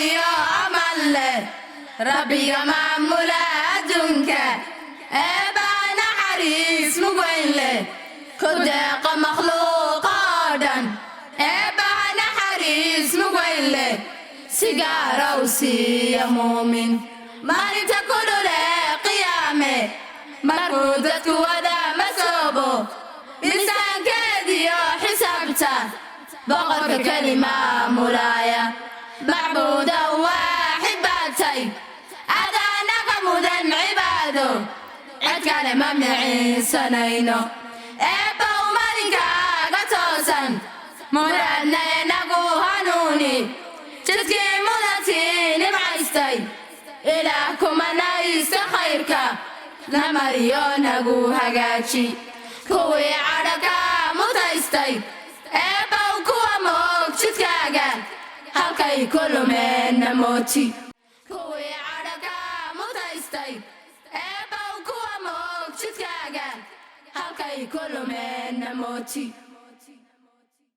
iyo amal leh rabbiga maamula adduunka eebaa naxariis mugeyn leh ku deeqa makhluuqa oo dhan eebaa naxariis mugeyn leh si gaara u siiya muumin maalinta ku dhulee qiyaame markuu dadku wada masoobo miisaankeediyo xisaabta boqorka kelimaa mulaaya macbuuda waaxid baad tahay adaanaga mudan cibaado cid kale ma miciinsanayno eebbow malinkaaga toosan muraadna inagu hanuuni jidkii mudantii nimcaystay ilaah kumanaysta khayrka na mariyo nagu hagaaji kuwii cadhaga mutaystay eebbow kuwa moog jidkaaga halkay ku lumeenna mooti kuwii cadhaga mutaystay eebbow kuwa moog jidkaaga halkay ku lumeenna mooti